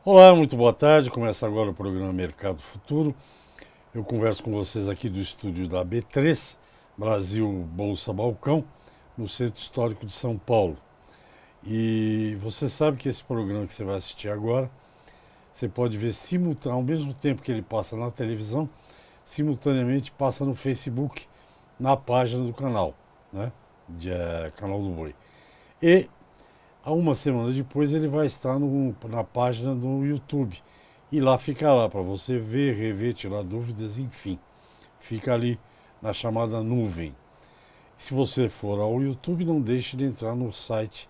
Olá, muito boa tarde. Começa agora o programa Mercado Futuro. Eu converso com vocês aqui do estúdio da B3, Brasil Bolsa Balcão, no Centro Histórico de São Paulo. E você sabe que esse programa que você vai assistir agora, você pode ver ao mesmo tempo que ele passa na televisão, simultaneamente passa no Facebook, na página do canal, né? Canal do Boi. E há uma semana depois ele vai estar na página do YouTube. E lá fica lá para você ver, rever, tirar dúvidas, enfim. Fica ali na chamada nuvem. Se você for ao YouTube, não deixe de entrar no site,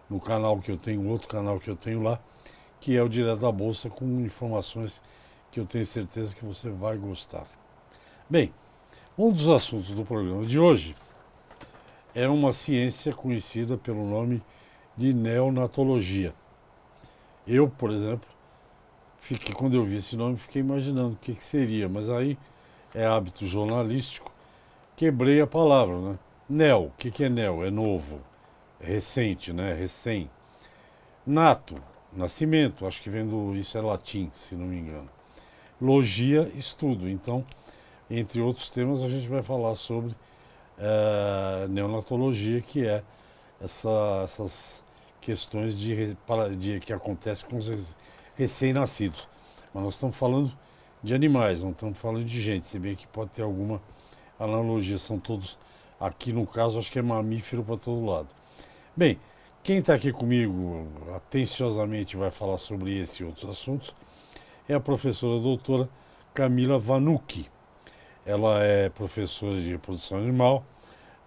no canal que eu tenho, outro canal que eu tenho lá, que é o Direto da Bolsa, com informações que eu tenho certeza que você vai gostar. Bem, um dos assuntos do programa de hoje é uma ciência conhecida pelo nome de neonatologia. Eu, por exemplo, quando eu vi esse nome, fiquei imaginando o que seria, mas aí é hábito jornalístico, quebrei a palavra, né? Neo, o que é neo? É novo, é recente, né? Recém. Nato, nascimento, acho que isso é latim, se não me engano. Logia, estudo. Então, entre outros temas, a gente vai falar sobre neonatologia, que é essas questões que acontecem com os recém-nascidos. Mas nós estamos falando de animais, não estamos falando de gente, se bem que pode ter alguma analogia. São todos, aqui no caso, acho que é mamífero para todo lado. Bem, quem está aqui comigo atenciosamente vai falar sobre esse e outros assuntos é a professora doutora Camila Vanucchi. Ela é professora de reprodução animal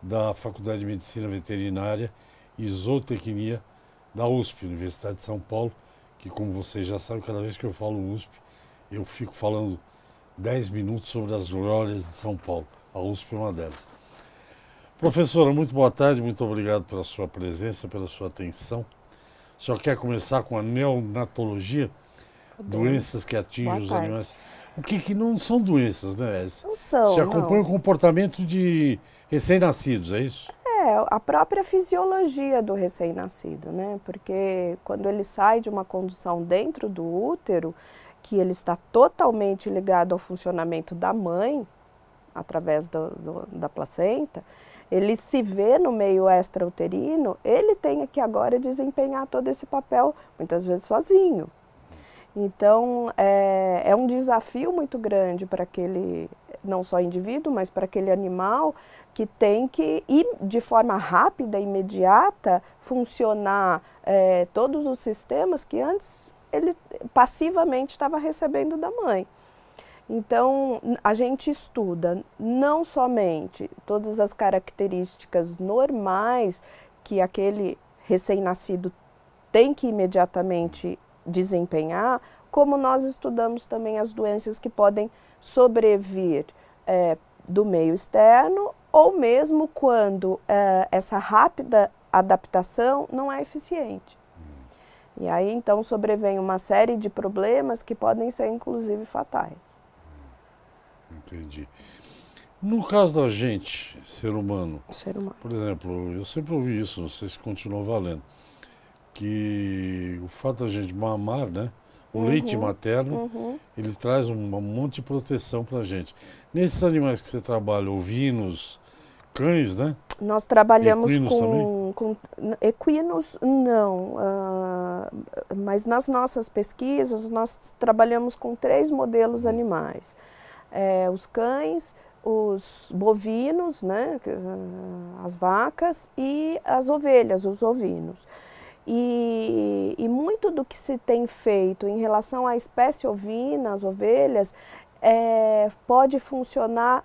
da Faculdade de Medicina Veterinária e Zootecnia da USP, Universidade de São Paulo, que, como vocês já sabem, cada vez que eu falo USP, eu fico falando 10 minutos sobre as glórias de São Paulo. A USP é uma delas. Professora, muito boa tarde, muito obrigado pela sua presença, pela sua atenção. O senhor quer começar com a neonatologia? Doenças que atingem os animais. O que não são doenças, né? Não são, Você não. acompanha o comportamento de recém-nascidos, é isso? É a própria fisiologia do recém-nascido, né? Porque quando ele sai de uma condução dentro do útero, que ele está totalmente ligado ao funcionamento da mãe, através da placenta, ele se vê no meio extrauterino, ele tem que agora desempenhar todo esse papel, muitas vezes sozinho. Então, é um desafio muito grande para aquele, não só indivíduo, mas para aquele animal que tem que ir de forma rápida, imediata, funcionar todos os sistemas que antes ele passivamente estava recebendo da mãe. Então, a gente estuda não somente todas as características normais que aquele recém-nascido tem que imediatamente desempenhar, como nós estudamos também as doenças que podem sobrevir do meio externo ou mesmo quando essa rápida adaptação não é eficiente. E aí então sobrevém uma série de problemas que podem ser inclusive fatais. Entendi. No caso da gente, ser humano, Ser humano. por exemplo, eu sempre ouvi isso, não sei se continua valendo, que o fato da gente mamar, né, o leite materno, ele traz um monte de proteção para a gente. Nesses animais que você trabalha, ovinos, cães, né? Nós trabalhamos Equinos também? com equinos, não, mas nas nossas pesquisas nós trabalhamos com 3 modelos animais. Os cães, os bovinos, né, as vacas e as ovelhas, os ovinos. E muito do que se tem feito em relação à espécie ovina, as ovelhas, pode funcionar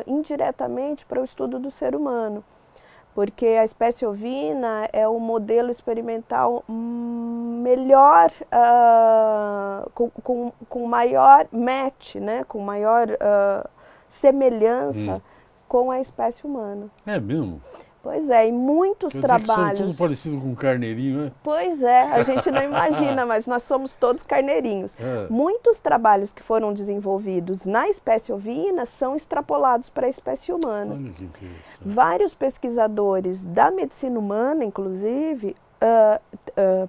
indiretamente para o estudo do ser humano, porque a espécie ovina é o modelo experimental melhor, com maior match, né, com maior semelhança com a espécie humana. É mesmo? Pois é, em muitos Quer dizer que são trabalhos. tudo parecido com um carneirinho, né? Pois é, a gente não imagina, mas nós somos todos carneirinhos. Muitos trabalhos que foram desenvolvidos na espécie ovina são extrapolados para a espécie humana. Olha que interessante. Vários pesquisadores da medicina humana, inclusive,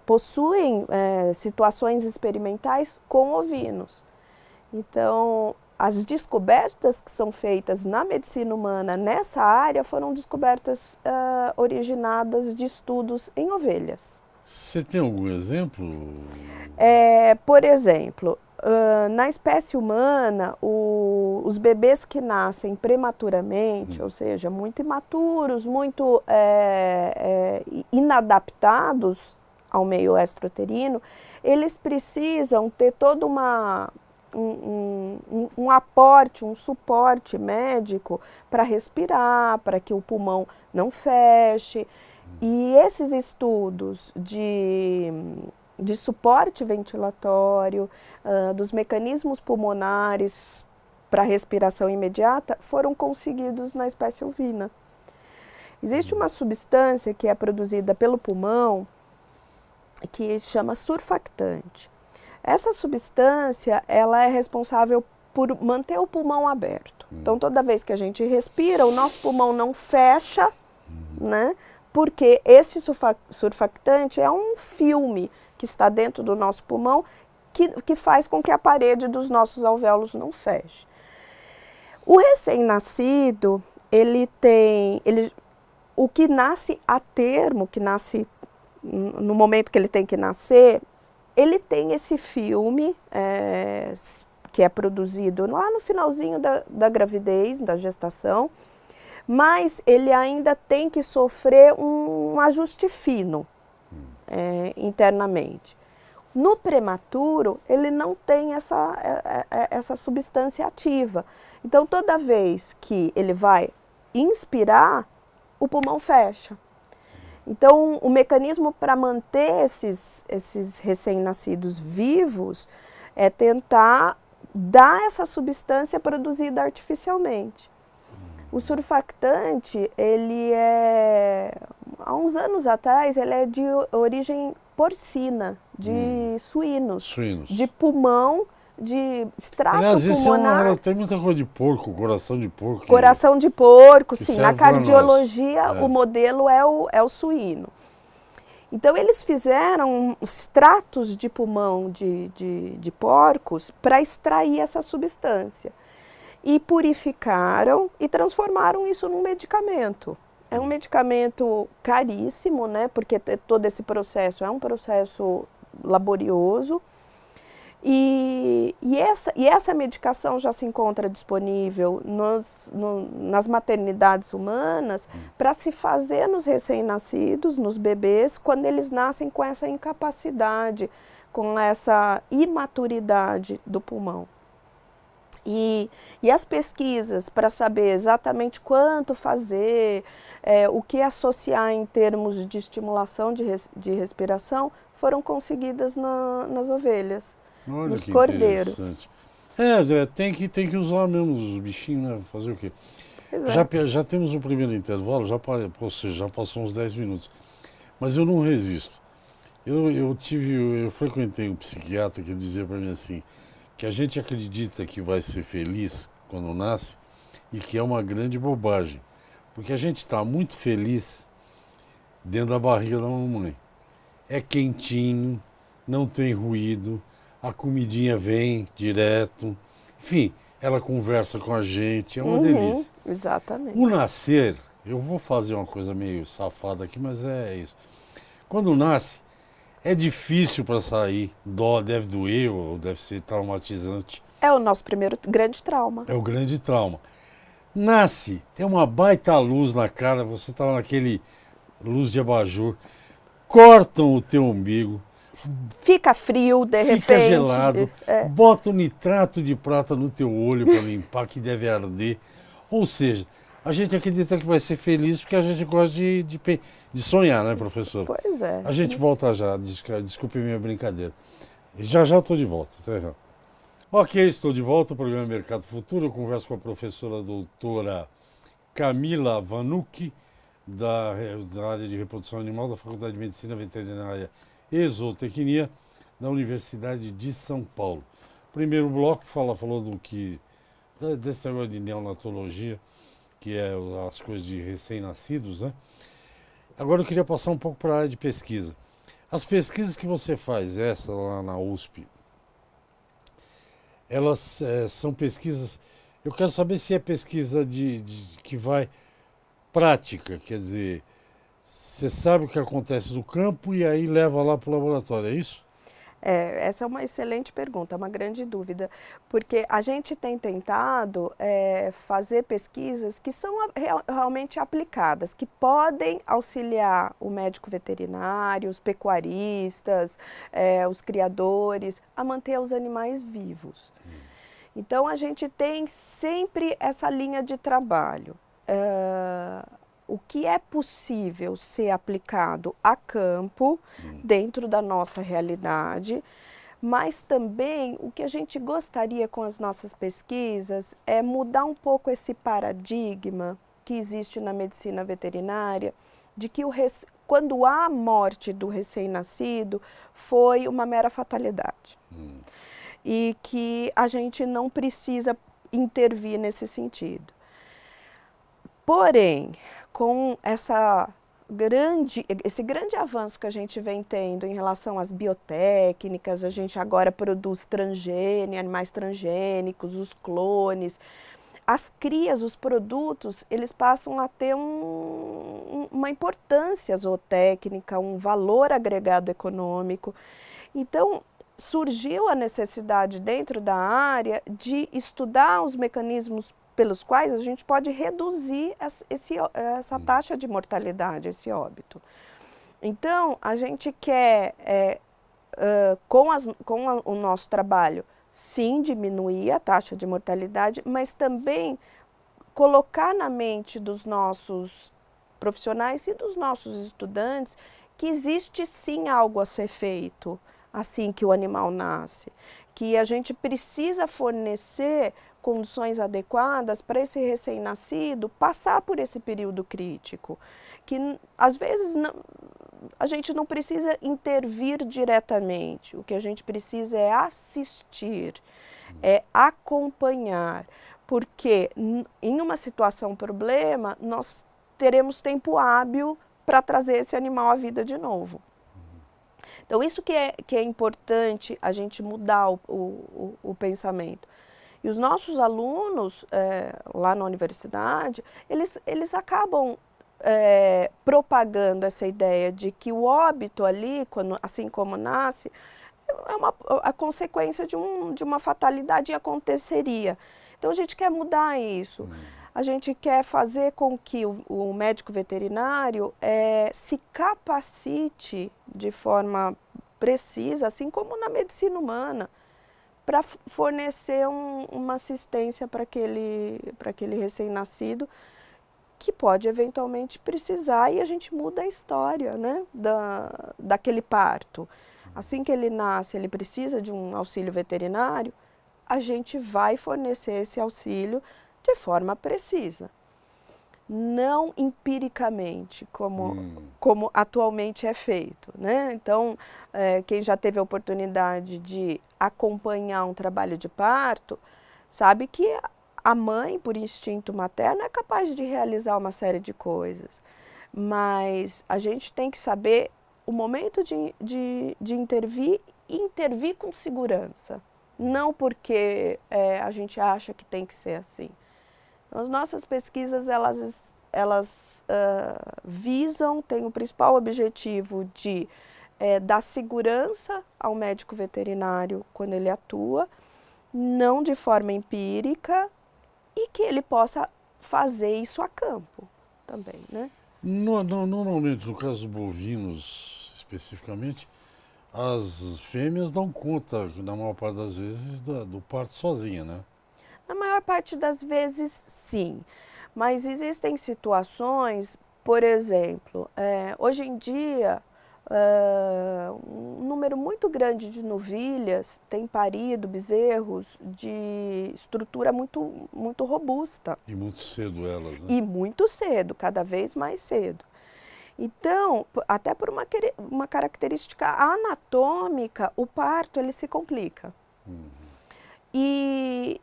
possuem situações experimentais com ovinos. Então, as descobertas que são feitas na medicina humana nessa área foram descobertas originadas de estudos em ovelhas. Você tem algum exemplo? Por exemplo, na espécie humana, os bebês que nascem prematuramente, ou seja, muito imaturos, muito inadaptados ao meio extrauterino, eles precisam ter todo um aporte, um suporte médico para respirar, para que o pulmão não feche. E esses estudos de suporte ventilatório, dos mecanismos pulmonares para respiração imediata, foram conseguidos na espécie ovina. Existe uma substância que é produzida pelo pulmão, que chama surfactante. Essa substância, ela é responsável por manter o pulmão aberto. Então, toda vez que a gente respira, o nosso pulmão não fecha, né? Porque esse surfactante é um filme que está dentro do nosso pulmão que faz com que a parede dos nossos alvéolos não feche. O recém-nascido, o que nasce a termo, que nasce no momento que ele tem que nascer, ele tem esse filme que é produzido lá no finalzinho da gravidez, da gestação, mas ele ainda tem que sofrer um ajuste fino internamente. No prematuro, ele não tem essa substância ativa. Então, toda vez que ele vai inspirar, o pulmão fecha. Então, o mecanismo para manter esses recém-nascidos vivos é tentar dar essa substância produzida artificialmente. O surfactante, há uns anos atrás, ele é de origem porcina, de suínos, de pulmão, de extrato pulmonar. Tem muita coisa de porco, coração de porco. Coração de porco, sim. Na cardiologia, o modelo é o suíno. Então, eles fizeram extratos de pulmão de porcos para extrair essa substância. E purificaram e transformaram isso num medicamento. É um medicamento caríssimo, né? Porque todo esse processo é um processo laborioso. E essa medicação já se encontra disponível nas maternidades humanas para se fazer nos recém-nascidos, nos bebês, quando eles nascem com essa incapacidade, com essa imaturidade do pulmão. E as pesquisas para saber exatamente quanto fazer, o que associar em termos de estimulação de respiração, foram conseguidas nas ovelhas, Olha nos que cordeiros. Tem que usar mesmo os bichinhos, né? Fazer o quê? Já temos o primeiro intervalo, ou seja, já passou uns 10 minutos. Mas eu não resisto. Eu frequentei um psiquiatra que dizia para mim assim, que a gente acredita que vai ser feliz quando nasce e que é uma grande bobagem. Porque a gente está muito feliz dentro da barriga da mamãe. É quentinho, não tem ruído, a comidinha vem direto, enfim, ela conversa com a gente, é uma delícia. Exatamente. O nascer, eu vou fazer uma coisa meio safada aqui, mas é isso. Quando nasce, é difícil para sair, deve doer ou deve ser traumatizante. É o nosso primeiro grande trauma. É o grande trauma. Nasce, tem uma baita luz na cara, você tá naquele luz de abajur, cortam o teu umbigo. Fica frio, de repente. Fica gelado, bota o nitrato de prata no teu olho para limpar, que deve arder. Ou seja, a gente acredita que vai ser feliz porque a gente gosta de sonhar, né, professor? Pois é. A gente volta já, desculpe minha brincadeira. Já estou de volta, tá errado. Ok, estou de volta ao programa Mercado Futuro. Eu converso com a professora doutora Camila Vanucchi, da área de reprodução animal da Faculdade de Medicina Veterinária e Zootecnia da Universidade de São Paulo. Primeiro bloco falou desse negócio de neonatologia, que é as coisas de recém-nascidos, né? Agora eu queria passar um pouco para a área de pesquisa. As pesquisas que você faz, essa lá na USP, elas são pesquisas. Eu quero saber se é pesquisa que vai prática, quer dizer, você sabe o que acontece no campo e aí leva lá para o laboratório, é isso? Essa é uma excelente pergunta, é uma grande dúvida, porque a gente tem tentado fazer pesquisas que são realmente aplicadas, que podem auxiliar o médico veterinário, os pecuaristas, os criadores, a manter os animais vivos. Então, a gente tem sempre essa linha de trabalho. O que é possível ser aplicado a campo, dentro da nossa realidade, mas também o que a gente gostaria com as nossas pesquisas é mudar um pouco esse paradigma que existe na medicina veterinária, de que quando há morte do recém-nascido, foi uma mera fatalidade. E que a gente não precisa intervir nesse sentido. Porém, com esse grande avanço que a gente vem tendo em relação às biotécnicas, a gente agora produz animais transgênicos, os clones, as crias, os produtos, eles passam a ter uma importância zootécnica, um valor agregado econômico. Então, surgiu a necessidade dentro da área de estudar os mecanismos pelos quais a gente pode reduzir essa taxa de mortalidade, esse óbito. Então, a gente quer, com o nosso trabalho, sim, diminuir a taxa de mortalidade, mas também colocar na mente dos nossos profissionais e dos nossos estudantes que existe sim algo a ser feito assim que o animal nasce, que a gente precisa fornecer condições adequadas para esse recém-nascido passar por esse período crítico, que às vezes a gente não precisa intervir diretamente, o que a gente precisa é assistir, é acompanhar, porque em uma situação problema, nós teremos tempo hábil para trazer esse animal à vida de novo. Então, isso que é importante a gente mudar o pensamento. E os nossos alunos, lá na universidade, eles acabam propagando essa ideia de que o óbito ali, assim como nasce, é a consequência de uma fatalidade e aconteceria. Então, a gente quer mudar isso. A gente quer fazer com que o médico veterinário se capacite de forma precisa, assim como na medicina humana, para fornecer uma assistência para aquele recém-nascido que pode eventualmente precisar, e a gente muda a história, né, daquele parto. Assim que ele nasce, ele precisa de um auxílio veterinário, a gente vai fornecer esse auxílio de forma precisa, não empiricamente, como atualmente é feito, né? Então, quem já teve a oportunidade de acompanhar um trabalho de parto, sabe que a mãe, por instinto materno, é capaz de realizar uma série de coisas, mas a gente tem que saber o momento de intervir e intervir com segurança, não porque a gente acha que tem que ser assim. Então, as nossas pesquisas, elas visam, têm o principal objetivo de dar segurança ao médico veterinário quando ele atua, não de forma empírica, e que ele possa fazer isso a campo também, né? Normalmente, no caso dos bovinos, especificamente, as fêmeas dão conta, na maior parte das vezes, do parto sozinha, né? Na maior parte das vezes, sim. Mas existem situações, por exemplo, hoje em dia, um número muito grande de novilhas tem parido bezerros de estrutura muito, muito robusta. E muito cedo elas, né? E muito cedo, cada vez mais cedo. Então, até por uma característica anatômica, o parto ele se complica. E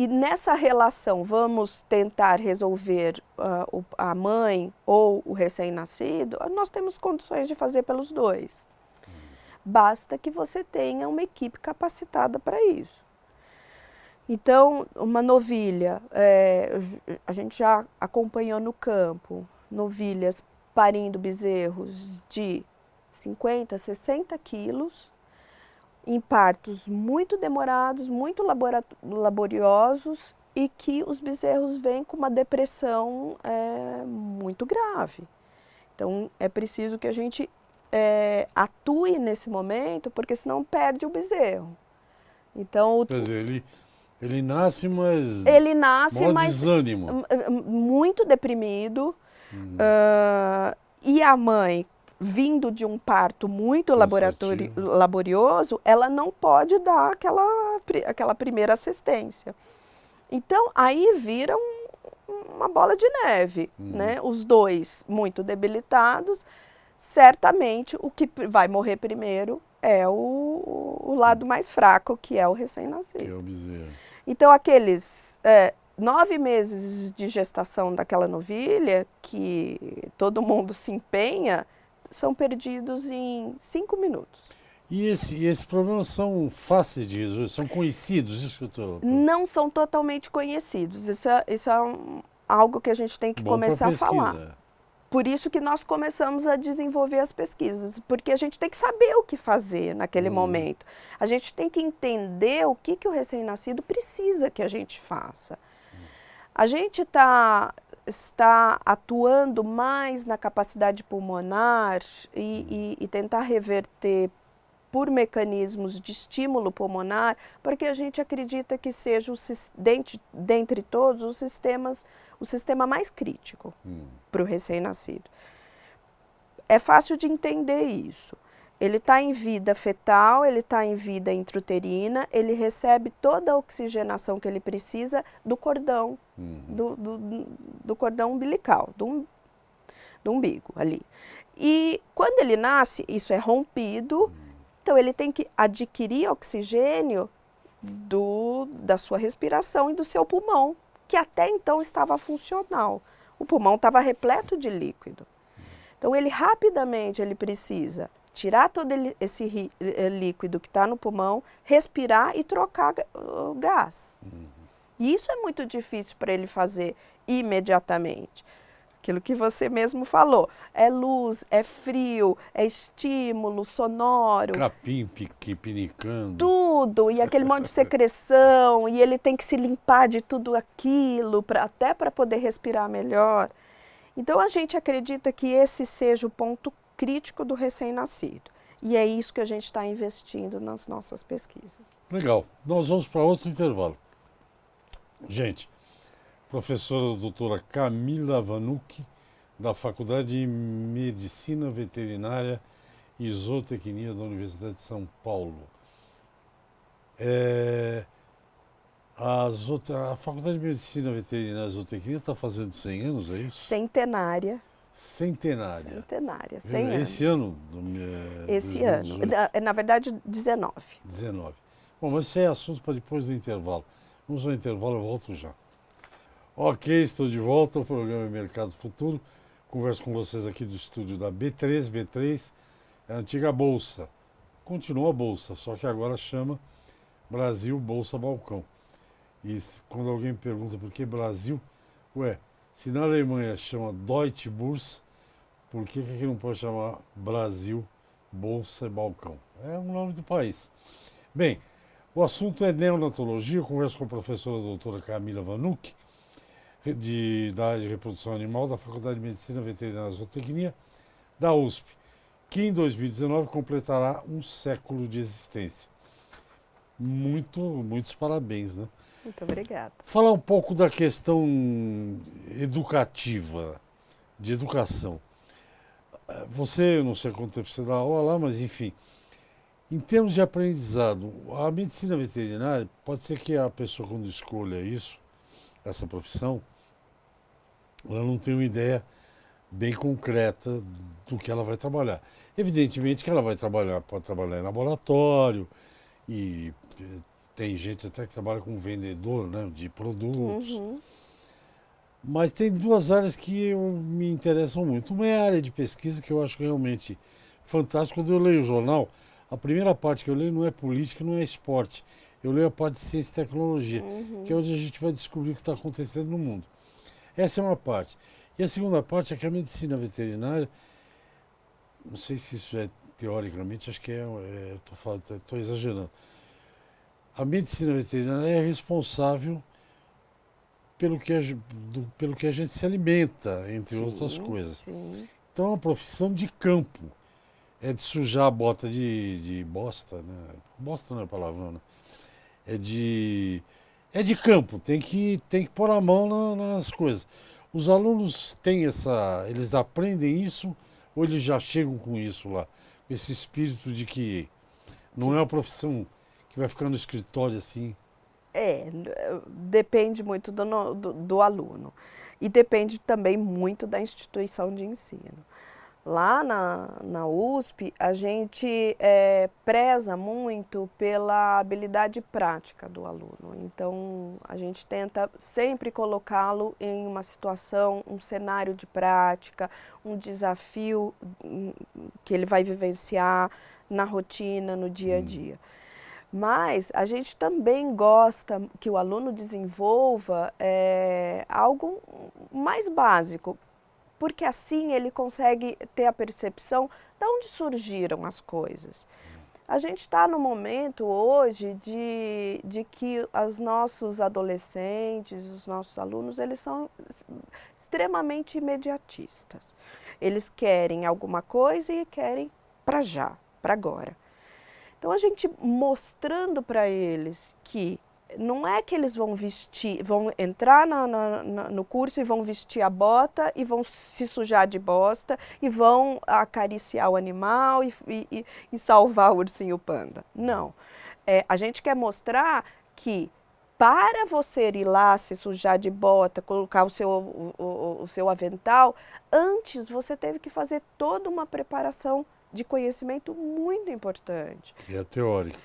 nessa relação, vamos tentar resolver a mãe ou o recém-nascido, nós temos condições de fazer pelos dois. basta que você tenha uma equipe capacitada para isso. Então, uma novilha, a gente já acompanhou no campo, novilhas parindo bezerros de 50, 60 quilos, em partos muito demorados, muito laboriosos, e que os bezerros vêm com uma depressão muito grave. Então, é preciso que a gente atue nesse momento, porque senão perde o bezerro. Então, Quer dizer, ele nasce, mas ele nasce, mas desânimo. muito deprimido, e a mãe, vindo de um parto muito laborioso, ela não pode dar aquela primeira assistência. Então, aí vira uma bola de neve, né? Os dois muito debilitados, certamente o que vai morrer primeiro é o lado mais fraco, que é o recém-nascido. Que é o bezerro. Então, aqueles 9 meses de gestação daquela novilha, que todo mundo se empenha, são perdidos em 5 minutos. E esses problemas são fáceis de resolver, são conhecidos, isso que eu estou... Não são totalmente conhecidos, isso é algo que a gente tem que começar a falar. Por isso que nós começamos a desenvolver as pesquisas, porque a gente tem que saber o que fazer naquele momento. A gente tem que entender o que o recém-nascido precisa que a gente faça. A gente está atuando mais na capacidade pulmonar e tentar reverter por mecanismos de estímulo pulmonar, porque a gente acredita que seja, dentre todos os sistemas, o sistema mais crítico para o recém-nascido. É fácil de entender isso. Ele está em vida fetal, ele está em vida intrauterina, ele recebe toda a oxigenação que ele precisa do cordão, do cordão umbilical, do umbigo ali. E quando ele nasce, isso é rompido, então ele tem que adquirir oxigênio da sua respiração e do seu pulmão, que até então estava funcional. O pulmão estava repleto de líquido. Então ele rapidamente precisa tirar todo esse líquido que está no pulmão, respirar e trocar o gás. E isso é muito difícil para ele fazer imediatamente. Aquilo que você mesmo falou, é luz, é frio, é estímulo sonoro. Capim pinicando. Tudo, e aquele monte de secreção, e ele tem que se limpar de tudo aquilo, até para poder respirar melhor. Então a gente acredita que esse seja o ponto crítico do recém-nascido. E é isso que a gente está investindo nas nossas pesquisas. Legal. Nós vamos para outro intervalo. Gente, professora doutora Camila Vanucchi, da Faculdade de Medicina Veterinária e Zootecnia da Universidade de São Paulo. A Faculdade de Medicina Veterinária e Zootecnia está fazendo 100 anos, é isso? Centenária. Centenária. Centenária, 100 anos. Esse ano? Esse ano. Na verdade, 19. 19. Bom, mas isso é assunto para depois do intervalo. Vamos ao intervalo, eu volto já. Ok, estou de volta ao programa Mercado Futuro. Converso com vocês aqui do estúdio da B3. B3 é a antiga Bolsa. Continua a Bolsa, só que agora chama Brasil Bolsa Balcão. E quando alguém me pergunta por que Brasil, se na Alemanha chama Deutsche Börse, por que aqui não pode chamar Brasil Bolsa Balcão? É o nome do país. Bem, o assunto é neonatologia. Eu converso com a professora doutora Camila Vanucchi, da área de reprodução animal da Faculdade de Medicina Veterinária e Zootecnia da USP, que em 2019 completará um século de existência. Muitos parabéns, né? Muito obrigada. Falar um pouco da questão educativa, de educação. Você, não sei quanto tempo você dá aula lá, mas enfim, em termos de aprendizado, a medicina veterinária, pode ser que a pessoa, quando escolha isso, essa profissão, ela não tem uma ideia bem concreta do que ela vai trabalhar. Evidentemente que ela vai trabalhar, pode trabalhar em laboratório, e tem gente até que trabalha como vendedor, né, de produtos. Mas tem duas áreas que me interessam muito. Uma é a área de pesquisa, que eu acho realmente fantástico. Quando eu leio o jornal, A primeira parte que eu leio não é política, não é esporte. Eu leio a parte de ciência e tecnologia, que é onde a gente vai descobrir o que está acontecendo no mundo. Essa é uma parte. E a segunda parte é que a medicina veterinária, não sei se isso é teoricamente, acho que estou exagerando. A medicina veterinária é responsável pelo que a gente se alimenta, entre outras coisas. Sim. Então é uma profissão de campo. É de sujar a bota de bosta, né? Bosta não é palavrão, né? É de campo, tem que pôr a mão nas coisas. Os alunos têm eles aprendem isso ou eles já chegam com isso lá? Com esse espírito de que não é uma profissão que vai ficar no escritório assim. Depende muito do aluno e depende também muito da instituição de ensino. Lá na USP, a gente preza muito pela habilidade prática do aluno. Então, a gente tenta sempre colocá-lo em uma situação, um cenário de prática, um desafio que ele vai vivenciar na rotina, no dia a dia. Mas a gente também gosta que o aluno desenvolva algo mais básico, porque assim ele consegue ter a percepção de onde surgiram as coisas. A gente está no momento hoje de que os nossos adolescentes, os nossos alunos, eles são extremamente imediatistas. Eles querem alguma coisa e querem para já, para agora. Então a gente mostrando para eles que não é que eles vão vestir, vão entrar no curso e vão vestir a bota e vão se sujar de bosta e vão acariciar o animal e salvar o ursinho panda. Não. A gente quer mostrar que para você ir lá se sujar de bota, colocar o seu avental, antes você teve que fazer toda uma preparação de conhecimento muito importante. Que é teórica.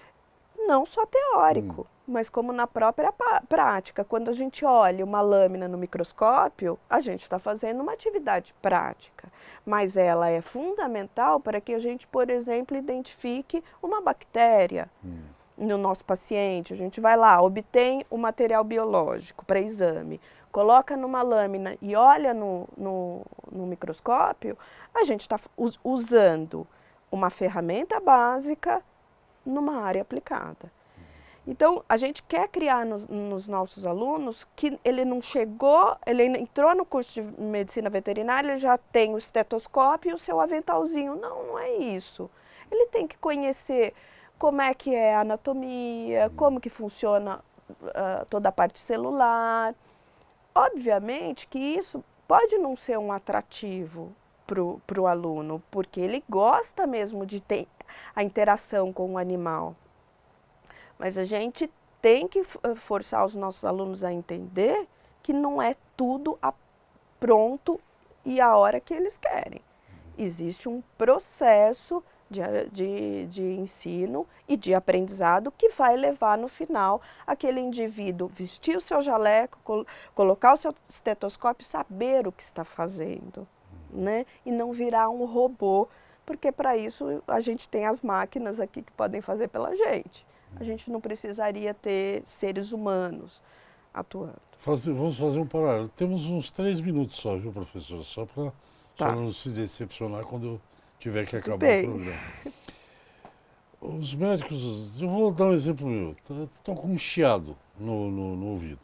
Não só teórico, mas como na própria prática. Quando a gente olha uma lâmina no microscópio, a gente está fazendo uma atividade prática, mas ela é fundamental para que a gente, por exemplo, identifique uma bactéria no nosso paciente. A gente vai lá, obtém o material biológico para exame, coloca numa lâmina e olha no microscópio, a gente está usando uma ferramenta básica numa área aplicada. Então, a gente quer criar nos nossos alunos que ele não chegou, ele entrou no curso de medicina veterinária, ele já tem o estetoscópio e o seu aventalzinho. Não, não é isso. Ele tem que conhecer como é que é a anatomia, como que funciona toda a parte celular. Obviamente que isso pode não ser um atrativo para o aluno, porque ele gosta mesmo de ter a interação com o animal. Mas a gente tem que forçar os nossos alunos a entender que não é tudo pronto e a hora que eles querem. Existe um processo de ensino e de aprendizado que vai levar no final aquele indivíduo vestir o seu jaleco, colocar o seu estetoscópio e saber o que está fazendo, né? E não virar um robô, porque para isso a gente tem as máquinas aqui que podem fazer pela gente. A gente não precisaria ter seres humanos atuando. Vamos fazer um paralelo. Temos uns 3 minutos só, viu, professora? Só para não se decepcionar quando eu tiver que acabar o programa. Os médicos, eu vou dar um exemplo meu. Estou com um chiado no ouvido.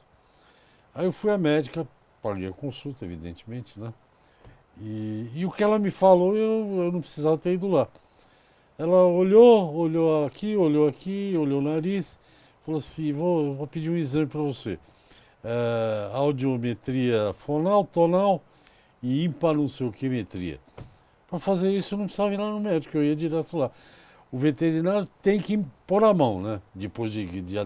Aí eu fui à médica, paguei a consulta, evidentemente, né? E o que ela me falou, eu não precisava ter ido lá. Ela olhou aqui, olhou o nariz, falou assim, vou pedir um exame para você. Audiometria fonal, tonal e ímpar não sei o que metria. Para fazer isso eu não precisava ir lá no médico, eu ia direto lá. O veterinário tem que pôr a mão, né? Depois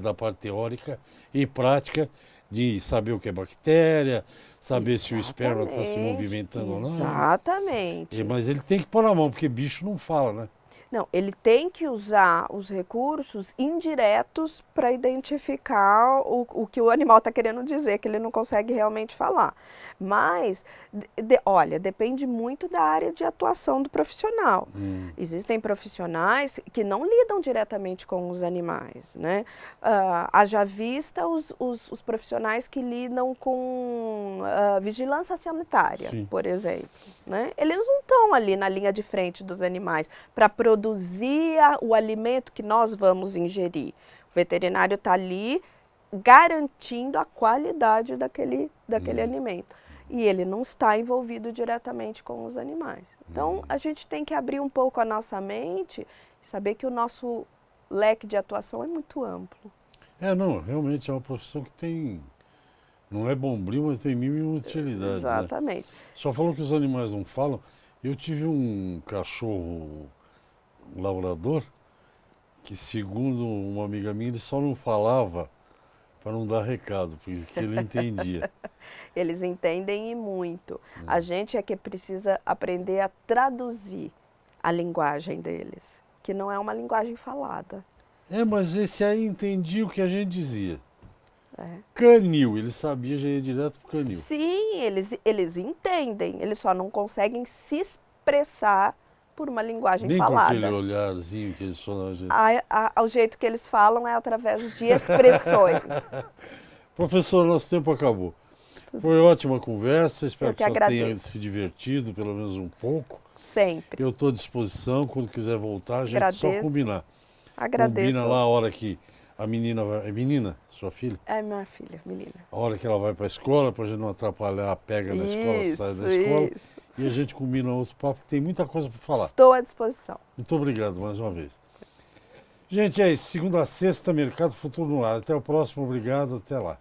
da parte teórica e prática, de saber o que é bactéria, saber se o esperma está se movimentando ou não. Exatamente. Mas ele tem que pôr a mão, porque bicho não fala, né? Não, ele tem que usar os recursos indiretos para identificar o que o animal está querendo dizer, que ele não consegue realmente falar. Mas, olha, depende muito da área de atuação do profissional. Existem profissionais que não lidam diretamente com os animais, né? Haja vista os profissionais que lidam com vigilância sanitária, Sim. por exemplo, né? Eles não estão ali na linha de frente dos animais para produzir o alimento que nós vamos ingerir. O veterinário está ali garantindo a qualidade daquele alimento. E ele não está envolvido diretamente com os animais. Então, a gente tem que abrir um pouco a nossa mente e saber que o nosso leque de atuação é muito amplo. Não, realmente é uma profissão que tem, não é bombril, mas tem mil e uma utilidades. Exatamente. Né? Só falou que os animais não falam. Eu tive um cachorro, um labrador, que segundo uma amiga minha, ele só não falava para não dar recado, porque ele entendia. Eles entendem e muito. A gente é que precisa aprender a traduzir a linguagem deles, que não é uma linguagem falada. Mas esse aí entendia o que a gente dizia. Canil, ele sabia, já ia direto pro canil. Sim, eles entendem, eles só não conseguem se expressar por uma linguagem Nem falada. com aquele olharzinho que eles falam. O jeito que eles falam é através de expressões. Professor, nosso tempo acabou. Foi ótima conversa, espero que você tenha se divertido, pelo menos um pouco. Sempre. Eu estou à disposição, quando quiser voltar, a gente só combinar. Agradeço. Combina lá a hora que a menina vai... É menina, sua filha? É minha filha, menina. A hora que ela vai para a escola, para a gente não atrapalhar, pega na escola, sai da escola. E a gente combina outro papo, que tem muita coisa para falar. Estou à disposição. Muito obrigado mais uma vez. Gente, é isso. Segunda a sexta, Mercado Futuro no Ar. Até o próximo. Obrigado. Até lá.